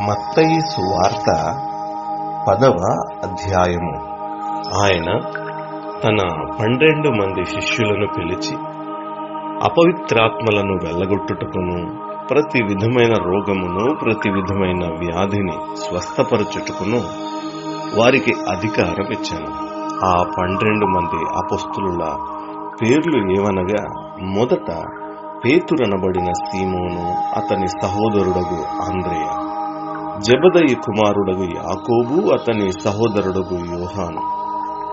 మత్తయి సువార్త 10వ అధ్యాయము. ఆయన తన 12 మంది శిష్యులను పిలిచి అపవిత్రాత్మలను వెళ్ళగొట్టుటకును, ప్రతి విధమైన రోగమును, ప్రతి విధమైన వ్యాధిని స్వస్థపరచుటకును వారికి అధికారం ఇచ్చాను. ఆ 12 మంది అపొస్తలుల పేర్లు ఏవనగా, మొదట పేతురనబడిన సీమోను, అతని సహోదరుడగు అంద్రెయ, జెబెదయి కుమారుడగు యాకోబు, అతని సహోదరుడగు యోహాను,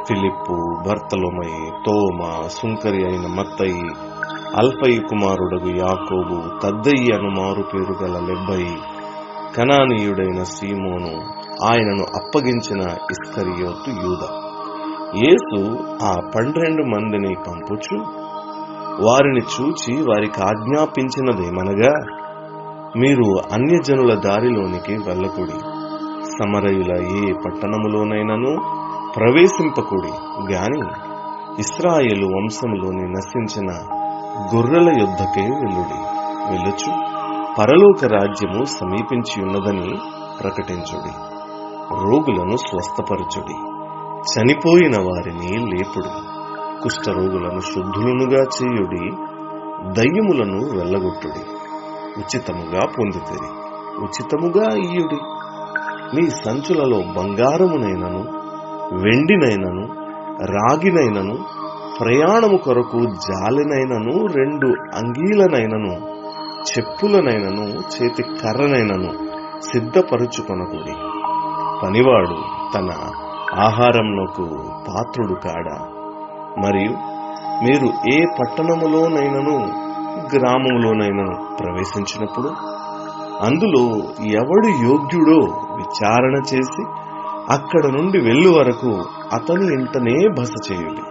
ఫిలిప్పు, బర్తలొమయి, తోమా, సుంకరి అయిన మత్తయి, అల్ఫయి కుమారుడగు యాకోబు, తద్దయి అను మారు పేరు గల లెబ్బయి, కనానీయుడైన సీమోను, ఆయనను అప్పగించిన ఇస్కరియోతు యూదా. యేసు ఆ 12 మందిని పంపుచు వారిని చూచి వారికి ఆజ్ఞాపించినదేమనగా, మీరు అన్యజనుల దారిలోనికి వెళ్ళకుడి, సమరయుల ఏ పట్టణములోనైనను ప్రవేశింపకుడి గాని ఇశ్రాయేలు వంశములోని నశించిన గొర్రెల యొద్దకే వెళ్ళుడి. వెళ్ళుచు పరలోక రాజ్యము సమీపించి ఉన్నదని ప్రకటించుడి, రోగులను స్వస్థపరచుడి, చనిపోయిన వారిని లేపుడి, కుష్ఠరోగులను శుద్ధులునుగా చేయుడి, దయ్యములను వెళ్ళగొట్టుడి. ఉచితముగా పొందితిరి, ఉచితముగా ఇయ్యుడి. మీ సంచులలో బంగారమునైనను, వెండినైనను, రాగినైనను, ప్రయాణము కొరకు జాలినైనను, 2 అంగీలనైనను, చెప్పులనైనను, చేతి కర్రనైనను సిద్ధపరుచుకొనకుడి. పనివాడు తన ఆహారమునకు పాత్రుడు కాడా? మరియు మీరు ఏ పట్టణములోనైనను గ్రామములోనైనను ప్రవేశించినప్పుడు అందులో ఎవడు యోగ్యుడో విచారణ చేసి అక్కడ నుండి వెళ్ళు వరకు అతని ఇంటనే బస చేయుడి.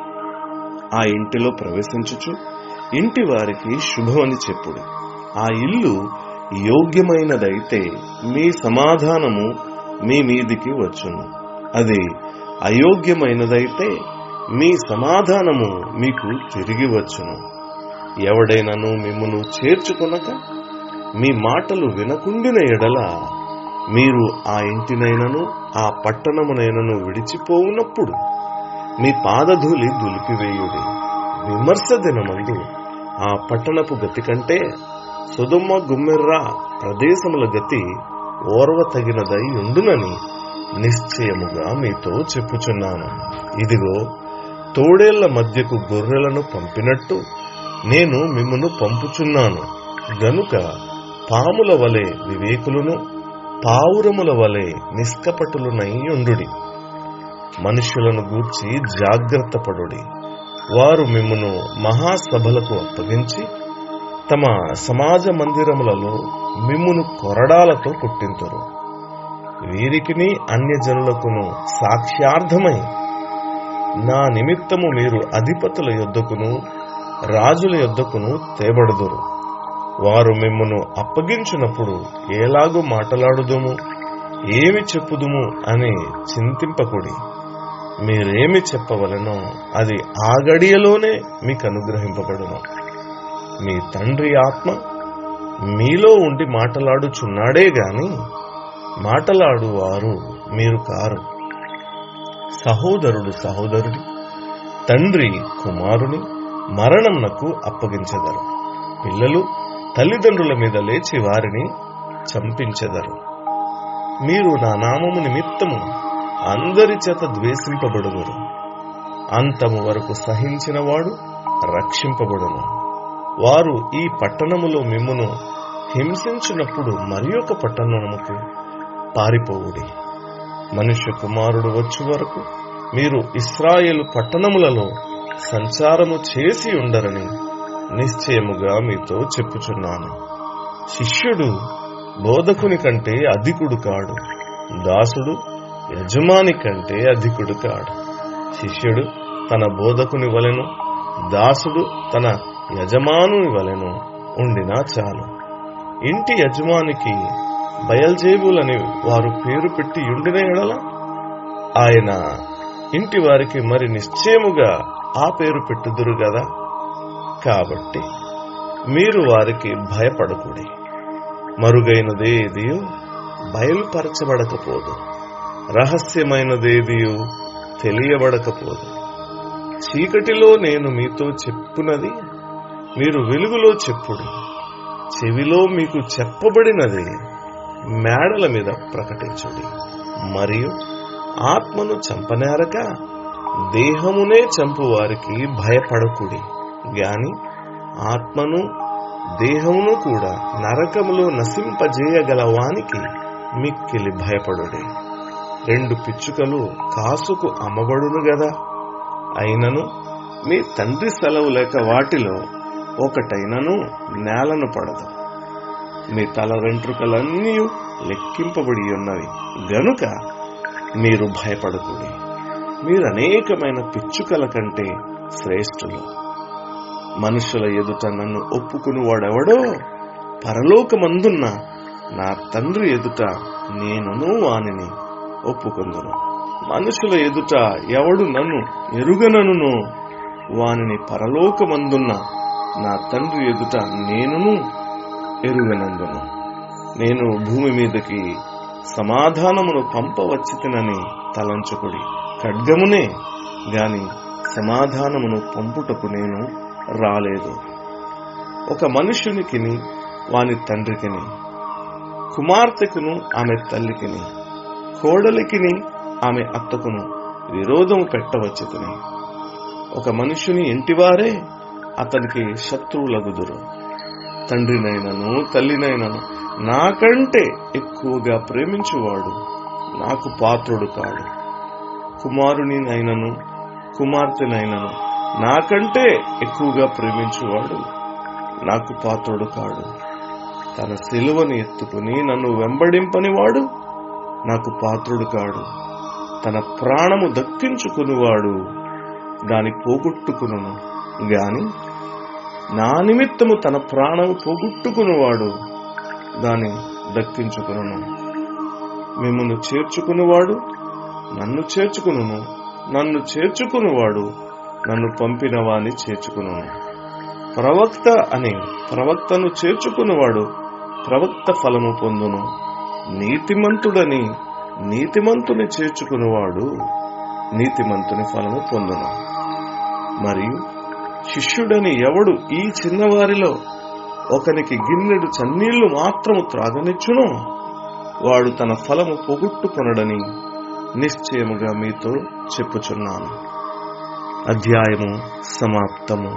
ఆ ఇంటిలో ప్రవేశించుచు ఇంటి వారికి శుభమని చెప్పుడి. ఆ ఇల్లు యోగ్యమైనదైతే మీ సమాధానము మీ మీదికి వచ్చును, అది అయోగ్యమైనదైతే మీ సమాధానము మీకు తిరిగి వచ్చును. ఎవడైనను మిమ్మును చేర్చుకొనక మీ మాటలు వినకుండిన ఎడల మీరు ఆ ఇంటినైనను ఆ పట్టణమునైనను విడిచిపోవునప్పుడు మీ పాదధూళి దులిపివేయుడి. విమర్శ దినమందు ఆ పట్టణపు గతి కంటే సొదొమ గుమ్మెర్రా ప్రదేశముల గతి ఓర్వ తగినదై ఉండునని నిశ్చయముగా మీతో చెప్పుచున్నాను. ఇదిగో, తోడేళ్ల మధ్యకు గొర్రెలను పంపినట్టు నేను మిమ్మును పంపుచున్నాను. గనుక పాముల వలె వివేకులను, పావురముల వలె నిష్కపటులునై ఉండుడి. మనుష్యులను గూర్చి జాగ్రత్త పడుడి. వారు మిమ్మును మహాసభలకు అప్పగించి తమ సమాజ మందిరములలో మిమ్మును కొరడాలతో కొట్టింతురు. వీరికిని అన్యజనులకును సాక్ష్యార్థమై నా నిమిత్తము మీరు అధిపతుల యొద్దకును రాజుల యొద్దకును తేబడుదురు. వారు మిమ్మును అప్పగించినప్పుడు ఎలాగూ మాట్లాడుదుము, ఏమి చెప్పుదుము అని చింతింపకుడి. మీరేమి చెప్పవలెనో అది ఆ గడియలోనే మీకు అనుగ్రహింపబడును. మీ తండ్రి ఆత్మ మీలో ఉండి మాట్లాడుచున్నాడే గాని మాట్లాడు వారు మీరు కారు. సహోదరుడు సహోదరుడి, తండ్రి కుమారుని మరణంనకు అప్పగించెదరు. పిల్లలు తల్లిదండ్రుల మీద లేచి వారిని చంపించెదరు. మీరు నా నామము నిమిత్తము అందరి చేత ద్వేషింపబడుదురు. అంతము వరకు సహించిన వాడు రక్షింపబడును. వారు ఈ పట్టణములో మిమ్మును హింసించినప్పుడు మరి ఒక పట్టణముకు పారిపోవుడి. మనుష్య కుమారుడు వచ్చు వరకు మీరు ఇశ్రాయేలు పట్టణములలో సంచారము చేసి ఉండరని నిశ్చయముగా మీతో చెప్పుచున్నాను. శిష్యుడు బోధకుని కంటే అధికుడు కాడు, దాసుడు యజమాని కంటే అధికుడు కాడు. శిష్యుడు తన బోధకుని వలెను, దాసుడు తన యజమానుని వలెను ఉండినా చాలు. ఇంటి యజమానికి బయల్జేబులని వారు పేరు పెట్టి ఉండిన ఎడల ఆయన ఇంటి వారికి మరి నిశ్చయముగా ఆ పేరు పెట్టుదురు గదా. కాబట్టి మీరు వారికి భయపడకుడి. మరుగైనదేదియో బయలుపరచబడకపోదు, రహస్యమైనదేదియు తెలియబడకపోదు. చీకటిలో నేను మీతో చెప్పునది మీరు వెలుగులో చెప్పుడు, చెవిలో మీకు చెప్పబడినది మేడల మీద ప్రకటించుడి. మరియు ఆత్మను చంపనేరక దేహమునే చంపు వారికి భయపడకుడి గాని ఆత్మను దేహమును కూడా నరకములో నశింపజేయగల వానికి మిక్కిలి భయపడుడి. 2 పిచ్చుకలు కాసుకు అమ్మబడును గదా, అయినను మీ తండ్రి సెలవు లేక వాటిలో ఒకటైనను నేలను పడదు. మీ తల వెంట్రుకలన్నీ లెక్కింపబడి ఉన్నవి గనుక మీరు భయపడకుడి. మీరు అనేకమైన పిచ్చుకల కంటే శ్రేష్ఠులు. మనుషుల ఎదుట నన్ను ఒప్పుకుని వాడెవడో పరలోకమందున్న నా తండ్రి ఎదుట నేనును వానిని ఒప్పుకుందును. మనుషుల ఎదుట ఎవడు నన్ను ఎరుగననునో వానిని పరలోకమందున్న నా తండ్రి ఎదుట నేనును ఎరుగనందును. నేను భూమి మీదకి సమాధానమును పంపవచ్చితినని తలంచుకుడి. ఖడ్గమునే గాని సమాధానమును పంపుటకు నేను రాలేదు. ఒక మనుష్యునికిని వాని తండ్రికిని, కుమార్తెకును ఆమె తల్లికిని, కోడలికిని ఆమె అత్తకును విరోధము పెట్టవచ్చితిని. ఒక మనుష్యుని ఇంటివారే అతనికి శత్రువులగుదురు. తండ్రినైనను తల్లినైనను నాకంటే ఎక్కువగా ప్రేమించువాడు నాకు పాత్రుడు కాడు. కుమారునినైనను కుమార్తెనైనను నాకంటే ఎక్కువగా ప్రేమించువాడు నాకు పాత్రుడు కాడు. తన సిలువను ఎత్తుకుని నన్ను వెంబడింపనివాడు నాకు పాత్రుడు కాడు. తన ప్రాణము దక్కించుకునివాడు దాని పోగొట్టుకును గాని నా నిమిత్తము తన ప్రాణము పోగొట్టుకునివాడు దాని దక్కించుకును. మిమ్మును చేర్చుకునివాడు నన్ను చేర్చుకును, నన్ను చేర్చుకునివాడు నన్ను పంపిన వాని చేర్చుకును. ప్రవక్త అని ప్రవక్తను చేర్చుకునివాడు ప్రవక్త ఫలము పొందును. నీతిమంతుడని నీతిమంతుని చేర్చుకునివాడు నీతిమంతుని ఫలము పొందును. మరియు శిష్యుడని ఎవడు ఈ చిన్నవారిలో ఒకనికి గిన్నెడు చన్నీళ్లు మాత్రము త్రాగనిచ్చునో వాడు తన ఫలము పోగొట్టుకొనడని నిశ్చయముగా మీతో చెప్పుచున్నాను. అధ్యాయము సమాప్తము.